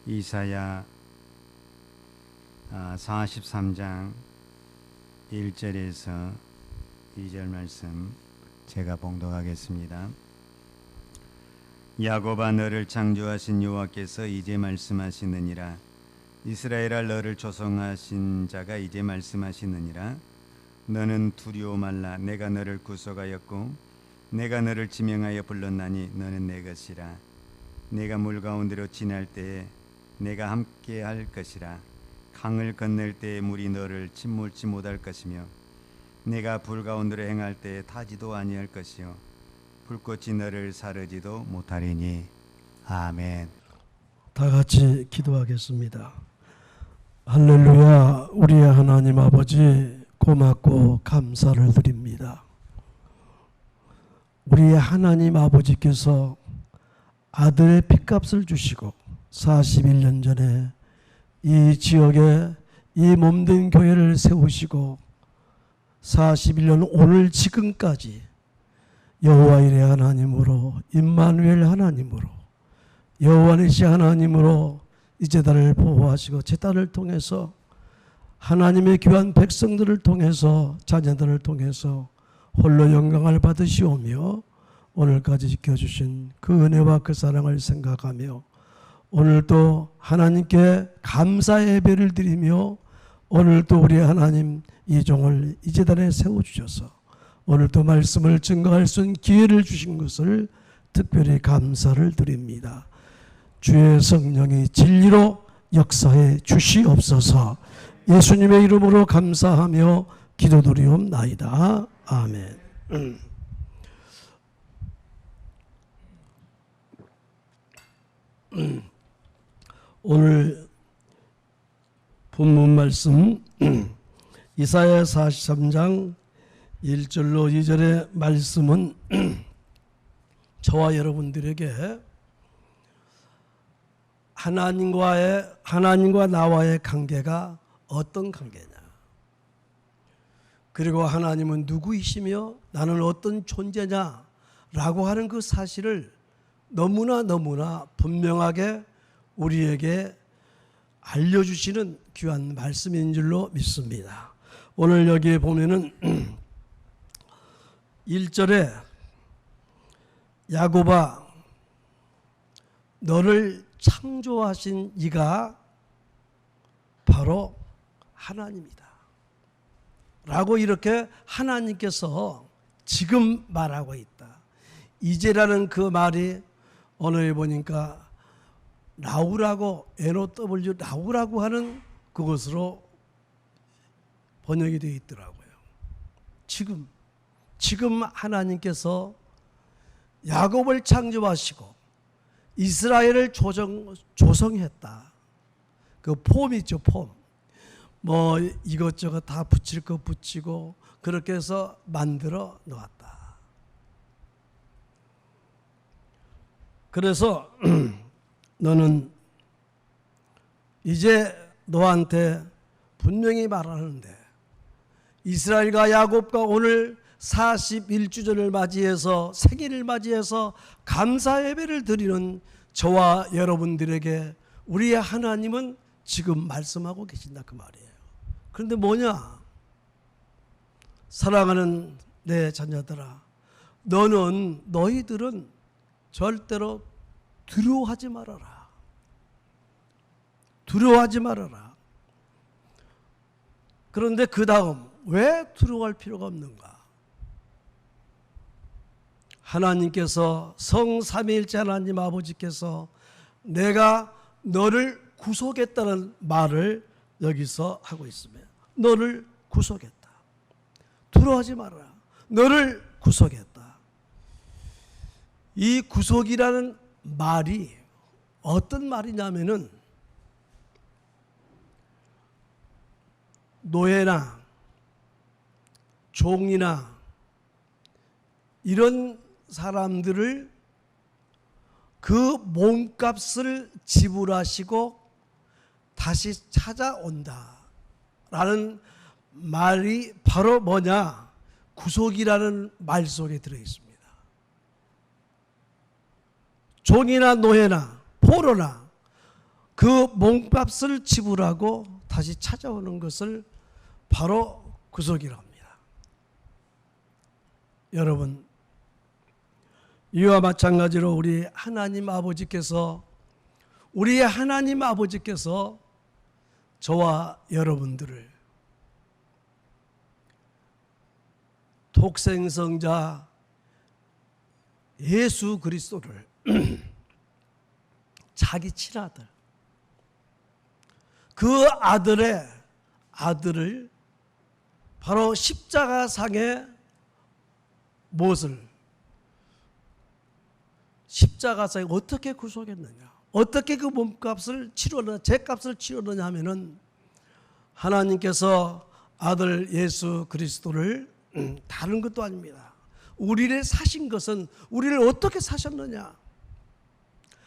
이사야 43장 1절에서 2절 말씀 제가 봉독하겠습니다. 야곱아, 너를 창조하신 여호와께서 이제 말씀하시느니라. 이스라엘아, 너를 조성하신 자가 이제 말씀하시느니라. 너는 두려워 말라. 내가 너를 구속하였고 내가 너를 지명하여 불렀나니 너는 내 것이라. 내가 물 가운데로 지날 때에 내가 함께 할 것이라. 강을 건널 때에 물이 너를 침몰치 못할 것이며 내가 불 가운데로 행할 때에 타지도 아니할 것이요 불꽃이 너를 사르지도 못하리니. 아멘. 다 같이 기도하겠습니다. 할렐루야. 우리의 하나님 아버지, 고맙고 감사를 드립니다. 우리의 하나님 아버지께서 아들의 핏값을 주시고 41년 전에 이 지역에 이 몸된 교회를 세우시고 41년 오늘 지금까지 여호와 이레 하나님으로, 임마누엘 하나님으로, 여호와 니시 하나님으로 이 제단을 보호하시고 제단을 통해서 하나님의 귀한 백성들을 통해서, 자녀들을 통해서 홀로 영광을 받으시오며 오늘까지 지켜주신 그 은혜와 그 사랑을 생각하며 오늘도 하나님께 감사 예배를 드리며 오늘도 우리 하나님 이 종을 이 제단에 세워주셔서 오늘도 말씀을 증거할 수 있는 기회를 주신 것을 특별히 감사를 드립니다. 주의 성령이 진리로 역사해 주시옵소서. 예수님의 이름으로 감사하며 기도드리옵나이다. 아멘. 오늘 본문 말씀 이사야 43장 1절로 2절의 말씀은 저와 여러분들에게 하나님과 나와의 관계가 어떤 관계냐, 그리고 하나님은 누구이시며 나는 어떤 존재냐라고 하는 그 사실을 너무나 분명하게 우리에게 알려주시는 귀한 말씀인 줄로 믿습니다. 오늘 여기에 보면은 1절에 야곱아, 너를 창조하신 이가 바로 하나님이다 라고 이렇게 하나님께서 지금 말하고 있다. 이제라는 그 말이 오늘 보니까 나우라고, NOW 나우라고 하는 그것으로 번역이 되어 있더라고요. 지금 하나님께서 야곱을 창조하시고 이스라엘을 조성했다. 그 폼 있죠, 폼. 뭐 이것저것 다 붙일 거 붙이고 그렇게 해서 만들어 놓았다. 그래서 너는 이제 너한테 분명히 말하는데, 이스라엘과 야곱과 오늘 41주년을 맞이해서, 생일을 맞이해서 감사 예배를 드리는 저와 여러분들에게 우리의 하나님은 지금 말씀하고 계신다 그 말이에요. 그런데 뭐냐? 사랑하는 내 자녀들아, 너희들은 절대로 두려워하지 말아라. 두려워하지 말아라. 그런데 그 다음 왜 두려워할 필요가 없는가? 하나님께서, 성삼위일체 하나님 아버지께서 내가 너를 구속했다는 말을 여기서 하고 있습니다. 너를 구속했다. 두려워하지 말아라. 너를 구속했다. 이 구속이라는 말이 어떤 말이냐면은 노예나 종이나 이런 사람들을 그 몸값을 지불하시고 다시 찾아온다라는 말이 바로 뭐냐? 구속이라는 말 속에 들어 있습니다. 종이나 노예나 포로나 그 몸값을 지불하고 다시 찾아오는 것을 바로 구속이라 합니다. 여러분, 이와 마찬가지로 우리의 하나님 아버지께서 저와 여러분들을 독생성자 예수 그리스도를 자기 친아들, 그 아들을 바로 십자가상에 십자가상에 어떻게 구속했느냐, 어떻게 그 몸값을 치렀느냐, 죄값을 치렀느냐 하면은 하나님께서 아들 예수 그리스도를 다른 것도 아닙니다. 우리를 사신 것은 우리를 어떻게 사셨느냐,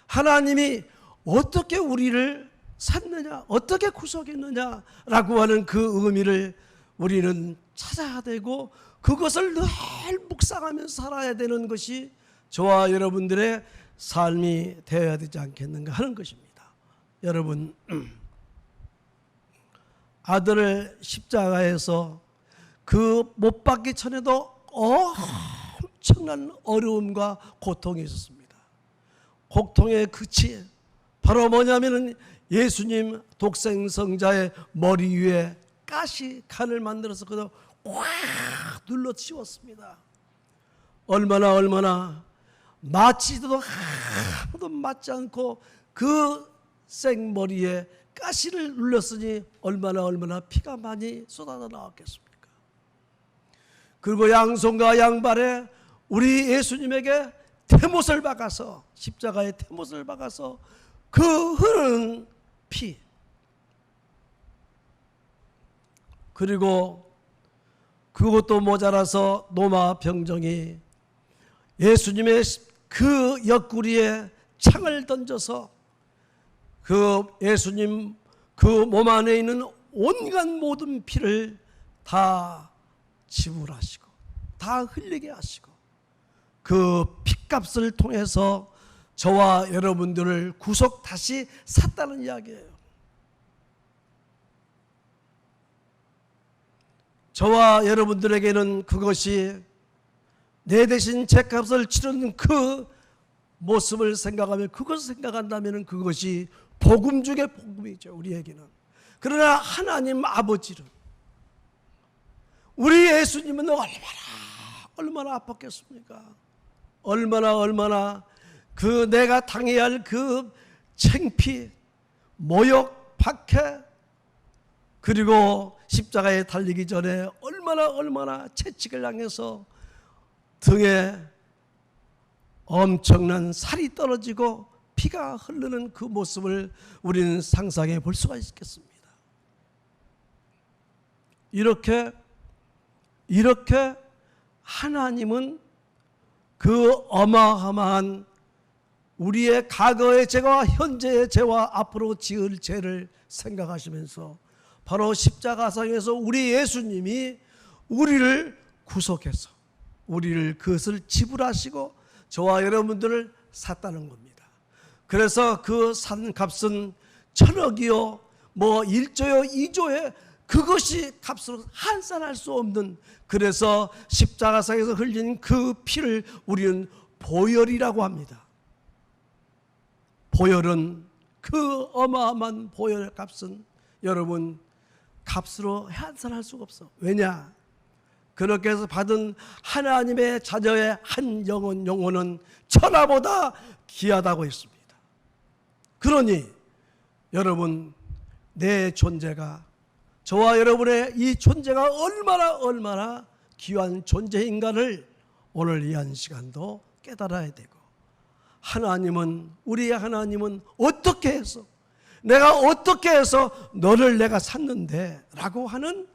하나님이 어떻게 우리를 샀느냐, 어떻게 구속했느냐라고 하는 그 의미를 우리는 찾아야 되고, 그것을 늘 묵상하면서 살아야 되는 것이 저와 여러분들의 삶이 되어야 되지 않겠는가 하는 것입니다. 여러분, 아들을 십자가에서 그 못 박기 전에도 엄청난 어려움과 고통이 있었습니다. 고통의 끝이 바로 뭐냐면은 예수님 독생성자의 머리 위에 가시 칼을 만들어서 그걸 꽉 눌러 씌웠습니다. 얼마나 맞지도 하나도 맞지 않고 그 생머리에 가시를 눌렀으니 얼마나 피가 많이 쏟아져 나왔겠습니까? 그리고 양손과 양발에 우리 예수님에게 대못을 박아서, 십자가에 대못을 박아서 그 흐르는 피, 그리고 그것도 모자라서 노마 병정이 예수님의 그 옆구리에 창을 던져서 그 예수님 그 몸 안에 있는 온갖 모든 피를 다 지불하시고 다 흘리게 하시고 그 피값을 통해서 저와 여러분들을 구속 다시 샀다는 이야기예요. 저와 여러분들에게는 그것이 내 대신 죄값을 치르는 그 모습을 생각하면, 그것을 생각한다면 그것이 복음 중에 복음이죠, 우리에게는. 그러나 하나님 아버지는, 우리 예수님은 얼마나 아팠겠습니까? 얼마나 그 내가 당해야 할 그 창피, 모욕, 박해, 그리고 십자가에 달리기 전에 얼마나 채찍을 당해서 등에 엄청난 살이 떨어지고 피가 흐르는 그 모습을 우리는 상상해 볼 수가 있겠습니다. 이렇게 하나님은 그 어마어마한 우리의 과거의 죄와 현재의 죄와 앞으로 지을 죄를 생각하시면서 바로 십자가상에서 우리 예수님이 우리를 구속해서 우리를 그것을 지불하시고 저와 여러분들을 샀다는 겁니다. 그래서 그 산 값은 1,000억이요, 뭐 1조요, 2조에 그것이 값으로 환산할 수 없는, 그래서 십자가상에서 흘린 그 피를 우리는 보혈이라고 합니다. 보혈은, 그 어마어마한 보혈의 값은 여러분 값으로 환산할 수가 없어. 왜냐? 그렇게 해서 받은 하나님의 자녀의 한 영혼은 천하보다 귀하다고 했습니다. 그러니 여러분, 내 존재가, 저와 여러분의 이 존재가 얼마나 귀한 존재인가를 오늘 이 한 시간도 깨달아야 되고, 하나님은, 우리의 하나님은 어떻게 해서, 내가 어떻게 해서 너를 내가 샀는데 라고 하는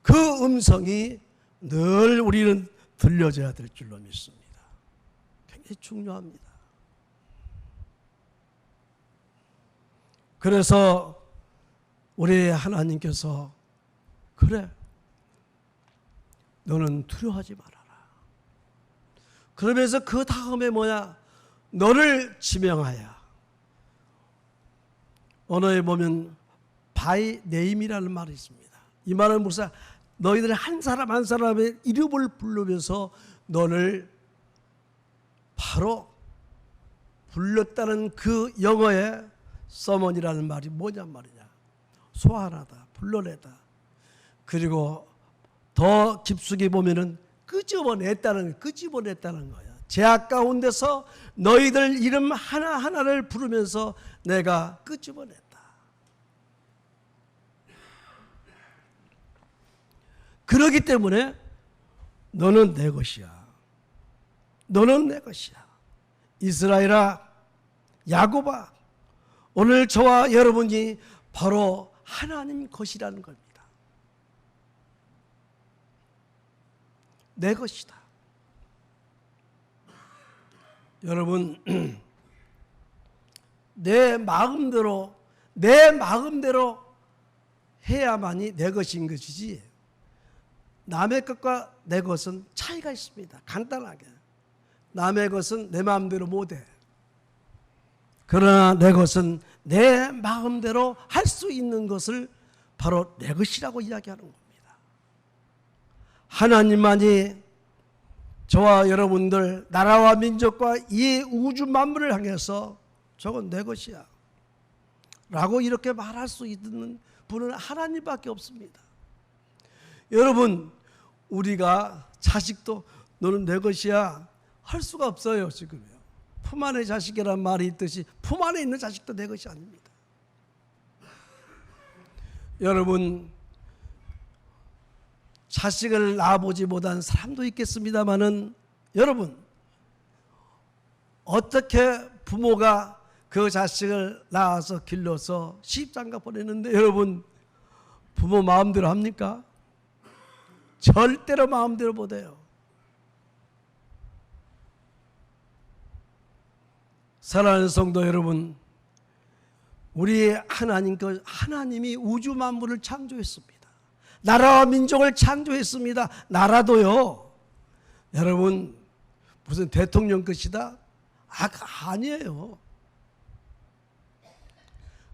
그 음성이 늘 우리는 들려져야 될 줄로 믿습니다. 굉장히 중요합니다. 그래서 우리 하나님께서, 그래, 너는 두려워하지 말아라. 그러면서 그 다음에 뭐야? 너를 지명하여 언어에 보면 바이 네임이라는 말이 있습니다. 이 말은 무슨 너희들 한 사람 한 사람의 이름을 부르면서 너를 바로 불렀다는 그 영어의 서먼이라는 말이 뭐냔 말이냐. 소환하다, 불러내다. 그리고 더 깊숙이 보면은 끄집어냈다는 거야. 제약 가운데서 너희들 이름 하나하나를 부르면서 내가 끄집어냈다. 그러기 때문에 너는 내 것이야. 너는 내 것이야. 이스라엘아, 야곱아, 오늘 저와 여러분이 바로 하나님 것이라는 겁니다. 내 것이다. 여러분, 내 마음대로 해야만이 내 것인 것이지 남의 것과 내 것은 차이가 있습니다. 간단하게. 남의 것은 내 마음대로 못해. 그러나 내 것은 내 마음대로 할 수 있는 것을 바로 내 것이라고 이야기하는 겁니다. 하나님만이 저와 여러분들 나라와 민족과 이 우주 만물을 향해서 저건 내 것이야 라고 이렇게 말할 수 있는 분은 하나님밖에 없습니다. 여러분, 우리가 자식도 너는 내 것이야 할 수가 없어요. 지금요. 품 안의 자식이란 말이 있듯이 품 안에 있는 자식도 내 것이 아닙니다. 여러분, 자식을 낳아보지 못한 사람도 있겠습니다마는 여러분, 어떻게 부모가 그 자식을 낳아서 길러서 시집장가 보내는데 여러분, 부모 마음대로 합니까? 절대로 마음대로 못해요. 사랑하는 성도 여러분, 우리 하나님이 우주 만물을 창조했습니다. 나라와 민족을 창조했습니다. 나라도요, 여러분, 무슨 대통령 것이다? 아니에요.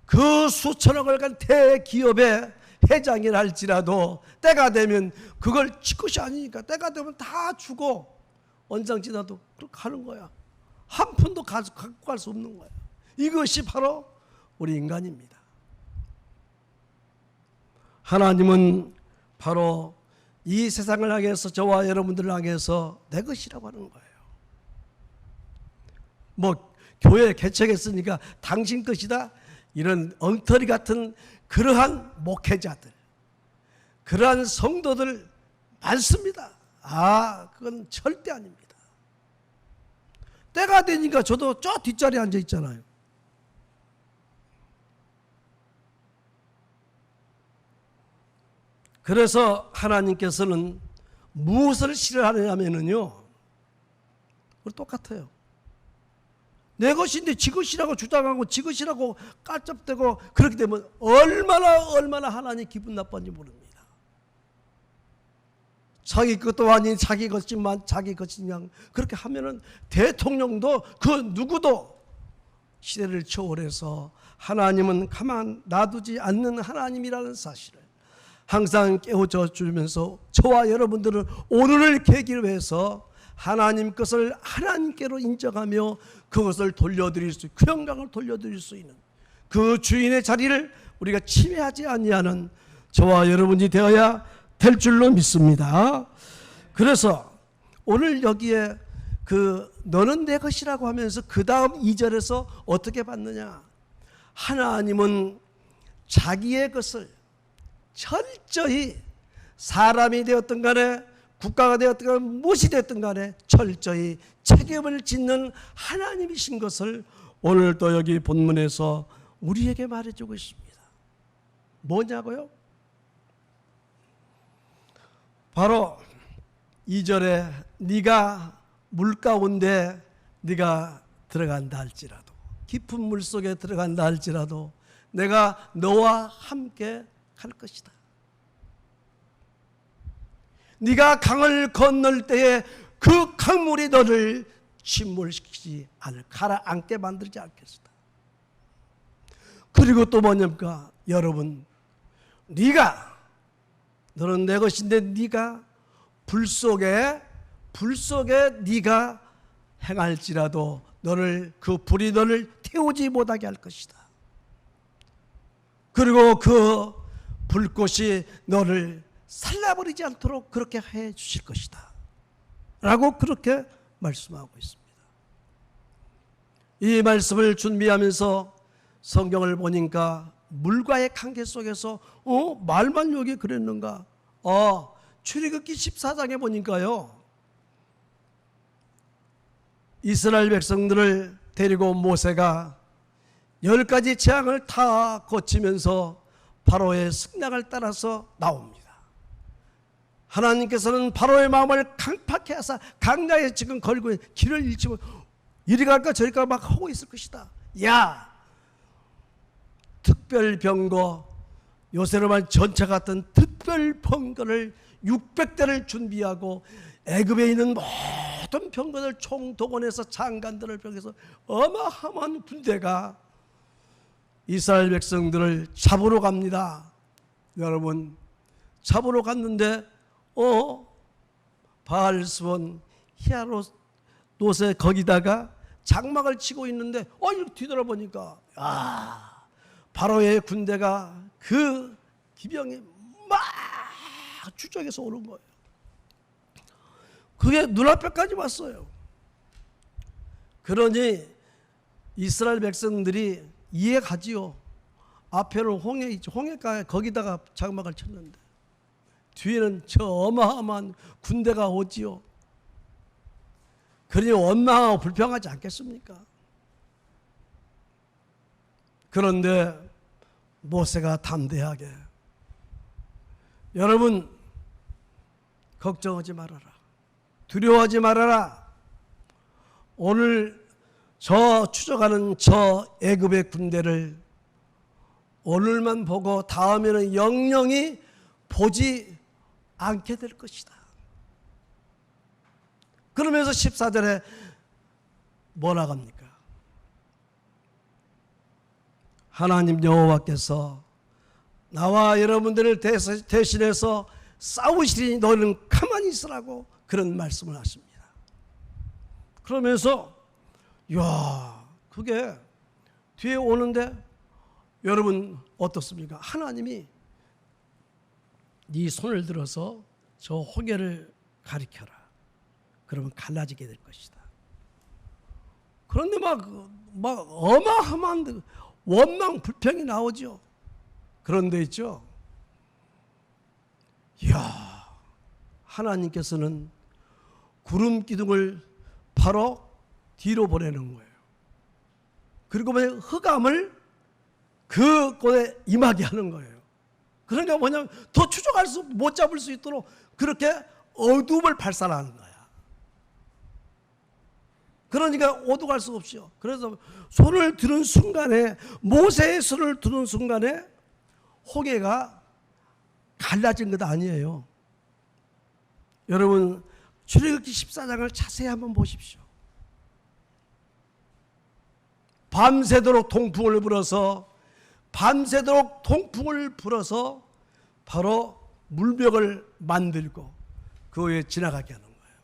그 수천억을 간 대기업의 회장이라 할지라도 때가 되면 그걸 지 것이 아니니까 때가 되면 다 주고 원장 지나도 그렇게 하는 거야. 한 푼도 갖고 갈 수 없는 거야. 이것이 바로 우리 인간입니다. 하나님은 바로 이 세상을 향해서 저와 여러분들을 향해서 내 것이라고 하는 거예요. 뭐 교회 개척했으니까 당신 것이다 이런 엉터리 같은 그러한 목회자들, 그러한 성도들 많습니다. 그건 절대 아닙니다. 때가 되니까 저도 저 뒷자리에 앉아 있잖아요. 그래서 하나님께서는 무엇을 싫어하느냐면요, 똑같아요. 내 것인데 지 것이라고 주장하고 지 것이라고 깔짝대고 그렇게 되면 얼마나 하나님 기분 나쁜지 모릅니다. 자기 것도 아닌 자기 것이지만 자기 것이냐 그렇게 하면은 대통령도 그 누구도 시대를 초월해서 하나님은 가만 놔두지 않는 하나님이라는 사실을 항상 깨우쳐 주면서 저와 여러분들은 오늘을 계기로 해서 하나님 것을 하나님께로 인정하며 그것을 돌려드릴 수, 그 영광을 돌려드릴 수 있는 그 주인의 자리를 우리가 침해하지 아니하는 저와 여러분이 되어야 될 줄로 믿습니다. 그래서 오늘 여기에 너는 내 것이라고 하면서 그 다음 2절에서 어떻게 받느냐? 하나님은 자기의 것을 철저히 사람이 되었든 간에 국가가 되었든 간에 무엇이 되었든 간에 철저히 책임을 짓는 하나님이신 것을 오늘 또 여기 본문에서 우리에게 말해주고 있습니다. 뭐냐고요? 바로 2절에 네가 물 가운데 네가 들어간다 할지라도, 깊은 물 속에 들어간다 할지라도 내가 너와 함께 갈 것이다. 네가 강을 건널 때에 그 강물이 너를 침몰시키지 않을, 가라앉게 만들지 않겠다. 그리고 또 뭐냐니까 여러분, 너는 내 것인데 네가 불 속에 네가 행할지라도 그 불이 너를 태우지 못하게 할 것이다. 그리고 그 불꽃이 너를 살라버리지 않도록 그렇게 해 주실 것이다 라고 그렇게 말씀하고 있습니다. 이 말씀을 준비하면서 성경을 보니까 물과의 관계 속에서 말만 여기 그랬는가? 출애굽기 14장에 보니까요, 이스라엘 백성들을 데리고 모세가 10가지 재앙을 다 거치면서 바로의 승낙을 따라서 나옵니다. 하나님께서는 바로의 마음을 강팍해 하사 강가에 지금 걸고 길을 잃지 못, 이리 갈까 저리 갈까 막 하고 있을 것이다. 특별병거, 요새로 말하면 전차 같은 특별병거를 600대를 준비하고 애굽에 있는 모든 병거들 총동원해서 장관들을 병해서 어마어마한 군대가 이스라엘 백성들을 잡으러 갑니다. 여러분, 잡으러 갔는데 바알스본 히아롯노세 거기다가 장막을 치고 있는데 이렇게 뒤돌아보니까 바로의 군대가 그 기병이 막 추적해서 오는 거예요. 그게 눈앞에까지 왔어요. 그러니 이스라엘 백성들이 이해가지요. 앞에는 홍해 있죠. 홍해가에 거기다가 장막을 쳤는데 뒤에는 저 어마어마한 군대가 오지요. 그러니 원망하고 불평하지 않겠습니까? 그런데 모세가 담대하게, 여러분 걱정하지 말아라, 두려워하지 말아라. 오늘 저 추적하는 저 애굽의 군대를 오늘만 보고 다음에는 영영이 보지 않게 될 것이다. 그러면서 14절에 뭐라고 합니까? 하나님 여호와께서 나와 여러분들을 대신해서 싸우시리니 너는 가만히 있으라고 그런 말씀을 하십니다. 그러면서 그게 뒤에 오는데 여러분 어떻습니까? 하나님이 네 손을 들어서 저 홍해를 가리켜라. 그러면 갈라지게 될 것이다. 그런데 막 어마어마한 원망 불평이 나오죠. 그런데 있죠, 하나님께서는 구름 기둥을 바로 뒤로 보내는 거예요. 그리고 흑암을 그 곳에 임하게 하는 거예요. 그러니까 뭐냐면 더 추적할 수 못 잡을 수 있도록 그렇게 어둠을 발산하는 거야. 그러니까 오도갈 수 없이요. 그래서 손을 드는 순간에, 모세의 손을 드는 순간에 홍해가 갈라진 것 아니에요. 여러분 출애굽기 14장을 자세히 한번 보십시오. 밤새도록 동풍을 불어서 바로 물벽을 만들고 그 위에 지나가게 하는 거예요.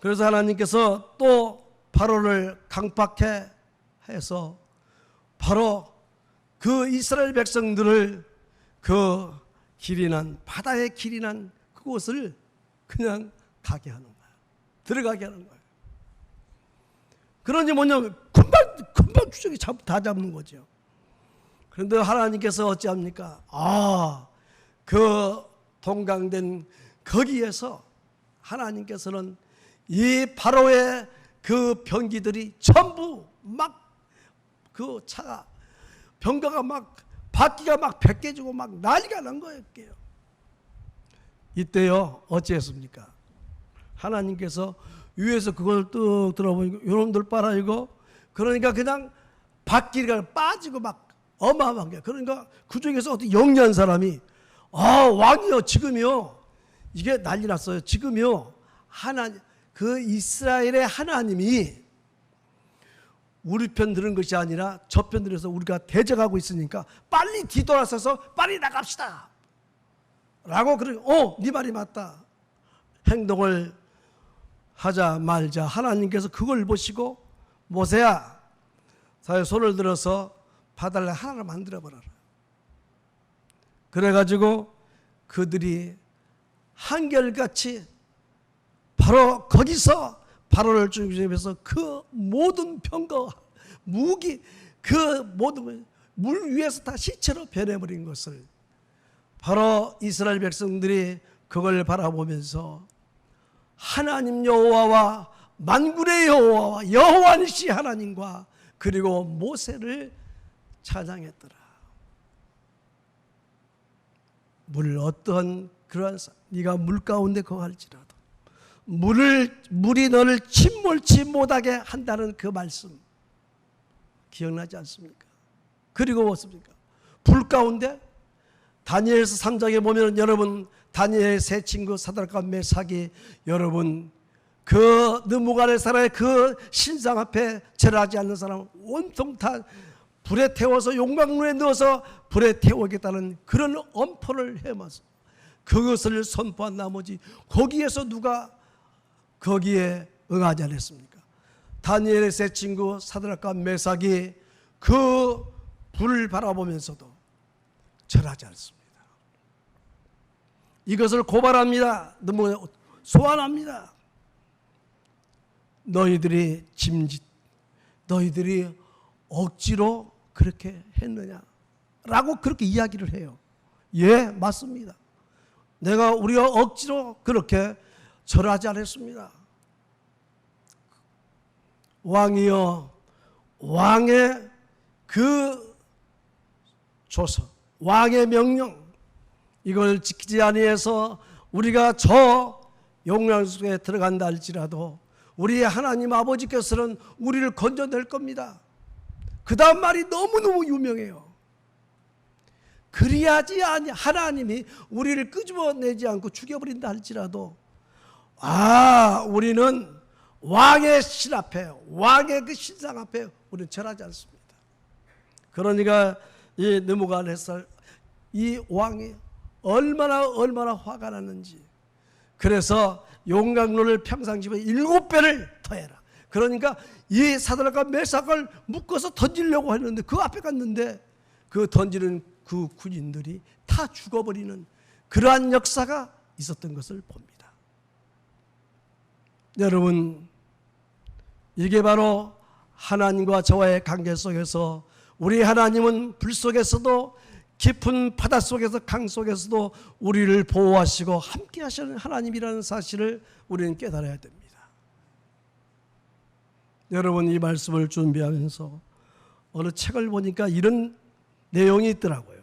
그래서 하나님께서 또 바로를 강팍해 해서 바로 그 이스라엘 백성들을 그 길이 난, 바다의 길이 난 그곳을 그냥 가게 하는 거예요. 들어가게 하는 거예요. 그러니 뭐냐면 금방 추적이 다 잡는 거죠. 그런데 하나님께서 어찌합니까? 그 동강된 거기에서 하나님께서는 이 바로의 그 병기들이 전부 막 그 차가 병거가 막 바퀴가 막 벗겨지고 막 난리가 난 거예요. 이때요 어찌했습니까? 하나님께서 위에서 그걸 뚝 들어보니까 요놈들 봐라 이거. 그러니까 그냥 바퀴가 빠지고 막 어마어마한 게. 그러니까 그 중에서 어떤 영리한 사람이 왕이요 지금요 이게 난리 났어요. 지금요 하나님 그 이스라엘의 하나님이 우리 편 들은 것이 아니라 저 편 들어서 우리가 대적하고 있으니까 빨리 뒤돌아서서 빨리 나갑시다 라고 그러고 네 말이 맞다. 행동을 하자 말자 하나님께서 그걸 보시고 모세야 자의 손을 들어서 바다를 하나로 만들어버려라. 그래가지고 그들이 한결같이 바로 거기서 바로를 중심해서 그 모든 병거 무기 그 모든 물 위에서 다 시체로 변해버린 것을 바로 이스라엘 백성들이 그걸 바라보면서 하나님 여호와와 만군의 여호와와 여호와니시 하나님과 그리고 모세를 찬양했더라. 물 어떤 그러한 네가 물 가운데 거할지라도 물이 너를 침몰치 못하게 한다는 그 말씀 기억나지 않습니까? 그리고 무엇입니까? 불 가운데 다니엘서 3장에 보면 여러분 다니엘의 세 친구 사드락과 메삭이 여러분 그 느부갓네살의 그 신상 앞에 절하지 않는 사람 온통 다 불에 태워서 용광로에 넣어서 불에 태우겠다는 그런 엄포를 해마서 그것을 선포한 나머지 거기에서 누가 거기에 응하지 않았습니까? 다니엘의 세 친구 사드락과 메삭이 그 불을 바라보면서도 절하지 않습니다. 이것을 고발합니다. 너무 소환합니다. 너희들이 짐짓, 너희들이 억지로 그렇게 했느냐? 라고 그렇게 이야기를 해요. 예, 맞습니다. 우리가 억지로 그렇게 절하지 않았습니다. 왕이여, 왕의 그 조서, 왕의 명령, 이걸 지키지 아니해서 우리가 저 용량 속에 들어간다 할지라도 우리 하나님 아버지께서는 우리를 건져낼 겁니다. 그 다음 말이 너무너무 유명해요. 그리하지 아니 하나님이 우리를 끄집어내지 않고 죽여버린다 할지라도 우리는 왕의 신 앞에 왕의 그 신상 앞에 우리는 절하지 않습니다. 그러니까 이 느부갓네살 이 왕이 얼마나 화가 났는지 그래서 용광로를 평상시보다 7배를 더해라. 그러니까 이 사드락과 메삭을 묶어서 던지려고 했는데 그 앞에 갔는데 그 던지는 그 군인들이 다 죽어버리는 그러한 역사가 있었던 것을 봅니다. 여러분, 이게 바로 하나님과 저와의 관계 속에서 우리 하나님은 불 속에서도 깊은 바다 속에서 강 속에서도 우리를 보호하시고 함께 하시는 하나님이라는 사실을 우리는 깨달아야 됩니다. 여러분, 이 말씀을 준비하면서 어느 책을 보니까 이런 내용이 있더라고요.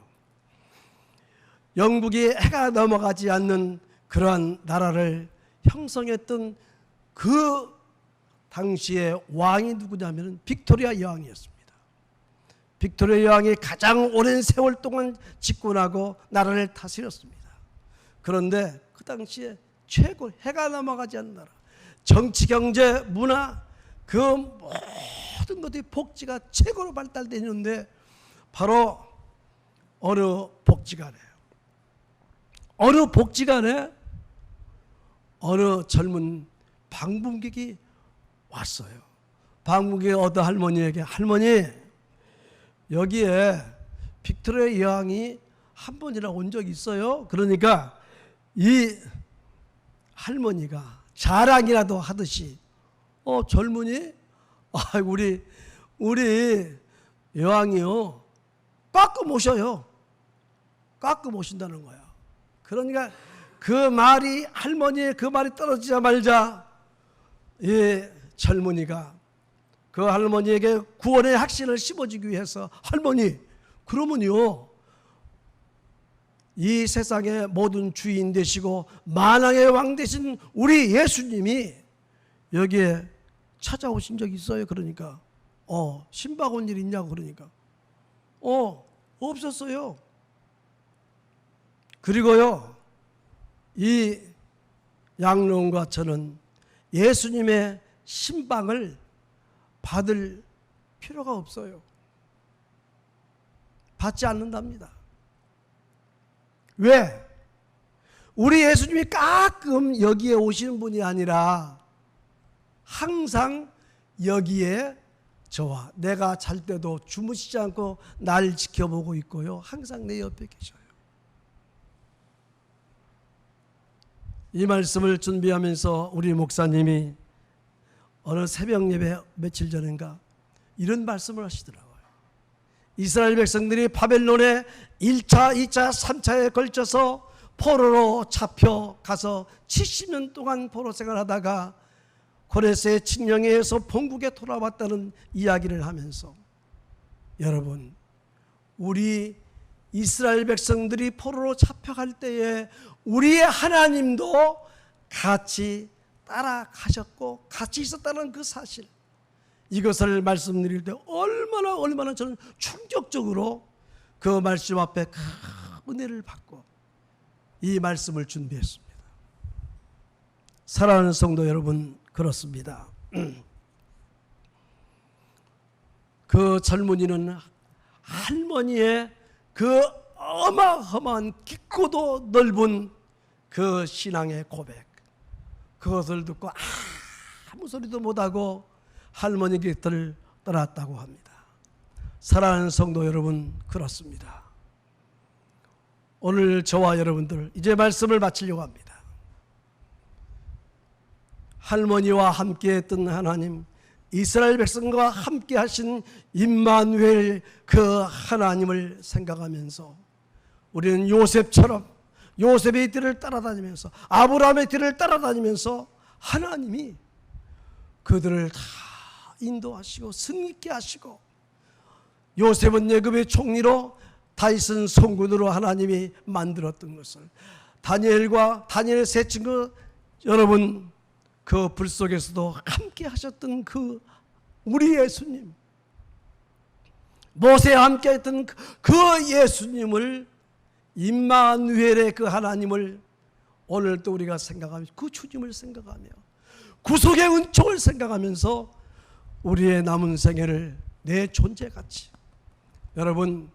영국이 해가 넘어가지 않는 그러한 나라를 형성했던 그 당시의 왕이 누구냐면 빅토리아 여왕이었습니다. 빅토리아 여왕이 가장 오랜 세월 동안 집권하고 나라를 다스렸습니다. 그런데 그 당시에 최고 해가 넘어가지 않는 나라, 정치, 경제, 문화 그 모든 것들이 복지가 최고로 발달되어 있는데 바로 어느 복지관에 어느 젊은 방문객이 왔어요. 방문객이 어느 할머니에게 할머니 여기에 빅토리아 여왕이 한 번이나 온 적이 있어요. 그러니까 이 할머니가 자랑이라도 하듯이 젊은이 우리 여왕이요 가끔 오셔요. 가끔 오신다는 거야. 그러니까 그 말이 할머니의 그 말이 떨어지자마자 이 젊은이가 그 할머니에게 구원의 확신을 심어주기 위해서 할머니 그러면요 이 세상의 모든 주인 되시고 만왕의 왕 되신 우리 예수님이 여기에 찾아오신 적이 있어요. 그러니까 신방 온 일 있냐고 그러니까 없었어요. 그리고요 이 양로원과 저는 예수님의 신방을 받을 필요가 없어요. 받지 않는답니다. 왜? 우리 예수님이 가끔 여기에 오시는 분이 아니라 항상 여기에 저와 내가 잘 때도 주무시지 않고 날 지켜보고 있고요. 항상 내 옆에 계셔요. 이 말씀을 준비하면서 우리 목사님이 어느 새벽 예배 며칠 전인가 이런 말씀을 하시더라고요. 이스라엘 백성들이 바벨론에 1차, 2차, 3차에 걸쳐서 포로로 잡혀가서 70년 동안 포로 생활하다가 고레스의 칙령에 의해서 본국에 돌아왔다는 이야기를 하면서, 여러분, 우리 이스라엘 백성들이 포로로 잡혀갈 때에 우리의 하나님도 같이 따라가셨고 같이 있었다는 그 사실, 이것을 말씀드릴 때 얼마나 저는 충격적으로 그 말씀 앞에 큰 은혜를 받고 이 말씀을 준비했습니다. 사랑하는 성도 여러분, 그렇습니다. 그 젊은이는 할머니의 그 어마어마한 깊고도 넓은 그 신앙의 고백, 그것을 듣고 아무 소리도 못하고 할머니 곁을 떠났다고 합니다. 사랑하는 성도 여러분, 그렇습니다. 오늘 저와 여러분들 이제 말씀을 마치려고 합니다. 할머니와 함께 했던 하나님, 이스라엘 백성과 함께 하신 임마누엘 그 하나님을 생각하면서 우리는 요셉처럼 요셉의 뒤를 따라다니면서 아브라함의 뒤를 따라다니면서 하나님이 그들을 다 인도하시고 승리케 하시고, 요셉은 애굽의 총리로 다윗은 송군으로 하나님이 만들었던 것을, 다니엘의 세 친구 여러분 그 불 속에서도 함께 하셨던 그 우리 예수님, 모세와 함께 했던 그 예수님을, 임마누엘의 그 하나님을 오늘 또 우리가 생각하며 그 주님을 생각하며 구속의 은총을 생각하면서 우리의 남은 생애를 내 존재같이, 여러분,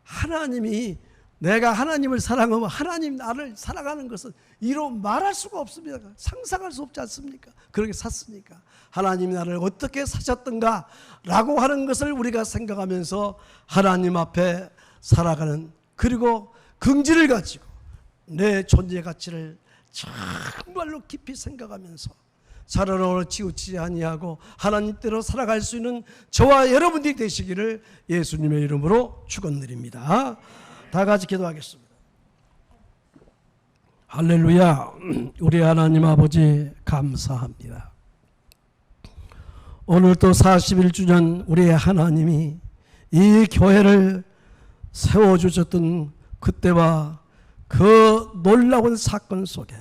하나님이, 내가 하나님을 사랑하면 하나님 나를 사랑하는 것은 이로 말할 수가 없습니다. 상상할 수 없지 않습니까? 그렇게 샀으니까. 하나님이 나를 어떻게 사셨던가 라고 하는 것을 우리가 생각하면서 하나님 앞에 살아가는, 그리고 긍지를 가지고 내 존재 가치를 정말로 깊이 생각하면서 살아오는 치우치지 아니하고 하나님대로 살아갈 수 있는 저와 여러분들이 되시기를 예수님의 이름으로 축원드립니다. 다 같이 기도하겠습니다. 할렐루야. 우리 하나님 아버지 감사합니다. 오늘 또 41주년 우리의 하나님이 이 교회를 세워주셨던 그때와 그 놀라운 사건 속에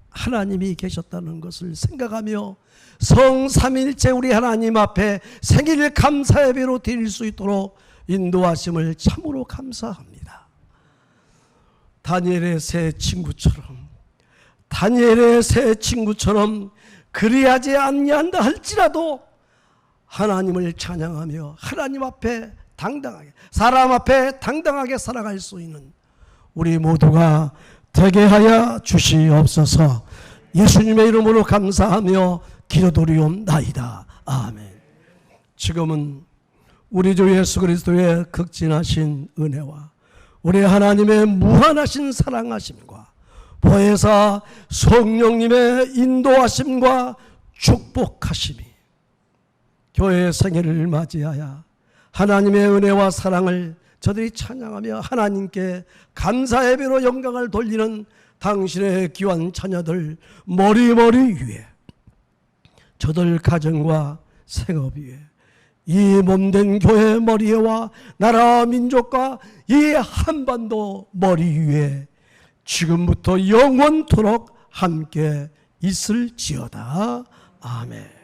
하나님이 계셨다는 것을 생각하며 성삼일체 우리 하나님 앞에 생일 감사 예배로 드릴 수 있도록 인도하심을 참으로 감사합니다. 다니엘의 새 친구처럼 그리하지 아니한다 할지라도 하나님을 찬양하며 하나님 앞에 당당하게, 사람 앞에 당당하게 살아갈 수 있는 우리 모두가 되게 하여 주시옵소서. 예수님의 이름으로 감사하며 기도드리옵나이다. 아멘. 지금은 우리 주 예수 그리스도의 극진하신 은혜와 우리 하나님의 무한하신 사랑하심과 보혜사 성령님의 인도하심과 축복하심이 교회의 생애를 맞이하여 하나님의 은혜와 사랑을 저들이 찬양하며 하나님께 감사 예배로 영광을 돌리는 당신의 귀한 자녀들 머리머리 위에, 저들 가정과 생업 위에, 이 몸된 교회 머리에와 나라 민족과 이 한반도 머리 위에 지금부터 영원토록 함께 있을지어다. 아멘.